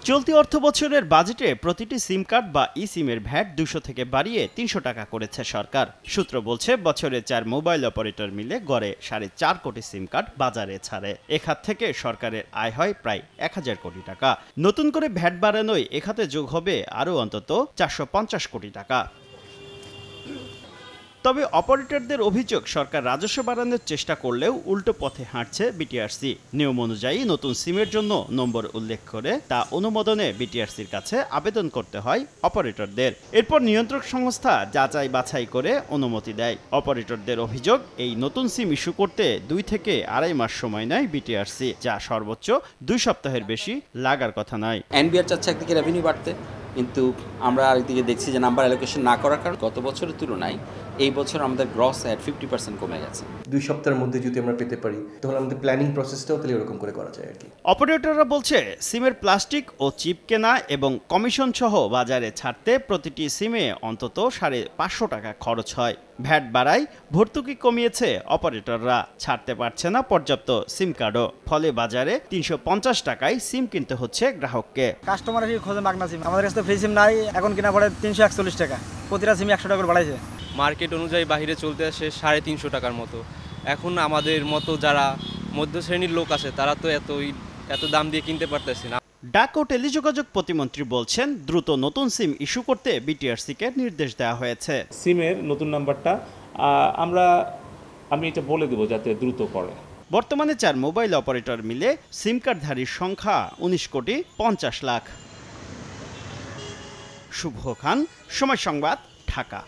চলতি অর্থবছরের বাজেটে প্রতিটি সিম কার্ড বা ই সিমের ভ্যাট 200 থেকে বাড়িয়ে 300 টাকা করেছে সরকার। সূত্র বলছে বছরে 4 মোবাইল অপারেটর মিলে গড়ে 4.5 কোটি সিম কার্ড বাজারে ছাড়ে। এ খাত থেকে সরকারের আয় হয় প্রায় 1000 কোটি টাকা। নতুন করে ভ্যাট বাড়ানোয় এ খাতে যোগ হবে আরও অন্তত 450 কোটি টাকা। তবে অপারেটরদের অভিযোগ, সরকার রাজস্ব বাড়ানোর চেষ্টা করলেও উল্টো পথে হাঁটছে বিটিআরসি। নিয়ম অনুযায়ী নতুন সিমের জন্য নম্বর উল্লেখ করে তা অনুমোদনে বিটিআরসির কাছে আবেদন করতে হয় অপারেটরদের। এরপর নিয়ন্ত্রক সংস্থা যাচাই বাছাই করে অনুমতি দেয়। অপারেটরদের অভিযোগ, এই নতুন সিম ইস্যু করতে 2 থেকে 2.5 মাস সময় নেয় বিটিআরসি, যা সর্বোচ্চ 2 সপ্তাহের বেশি লাগার কথা নয়। এনবিআর চাচ্ছে একদিকে রেভিনিউ বাড়তে, কিন্তু আমরা আরেকদিকে দেখছি যে নাম্বার অ্যালোকেশন না করার কারণে গত বছরের তুলনায় এই বছর আমাদের গ্রস অ্যাড 50% কমে গেছে। 2 সপ্তাহের মধ্যে যদি আমরা পেতে পারি তাহলে আমাদের প্ল্যানিং প্রসেসটাও তাহলে এরকম করে করা যায় আর কি। অপারেটররা বলছে, সিমের প্লাস্টিক ও চিপ কেনা এবং কমিশন সহ বাজারে ছাড়তে প্রতিটি সিমে অন্তত 550 টাকা খরচ হয়। ভ্যাট বাড়ায় ভর্তুকি কমিয়েছে অপারেটররা, ছাড়তে পারছে না পর্যাপ্ত সিম কার্ডও। ফলে বাজারে 350 টাকায় সিম কিনতে হচ্ছে গ্রাহককে। কাস্টমারের খোঁজে মাগনা সিম, আমাদের কাছে ফ্রি সিম নাই, এখন কিনা পড়ে 341 টাকা। প্রতিটা সিম 100 টাকা করে বাড়াইছে। মার্কেট অনুযায়ী বাহিরে চলতে আসে 350 টাকার মতো। এখন আমাদের মতো যারা মধ্য শ্রেণীর লোক আছে তারা তো এত দাম দিয়ে কিনতে পারতেছে না। ডাক ও টেলিযোগাযোগ প্রতিমন্ত্রী বলছেন, দ্রুত নতুন সিম ইস্যু করতে বিটিআরসিকে নির্দেশ দেওয়া হয়েছে। সিমের নতুন নাম্বারটা আমি এটা বলে দেবো যাতে দ্রুত করে। বর্তমানে 4 মোবাইল অপারেটর মিলে সিম কার্ডধারীর সংখ্যা 19 কোটি 50 লাখ। শুভ খান, সময় সংবাদ, ঢাকা।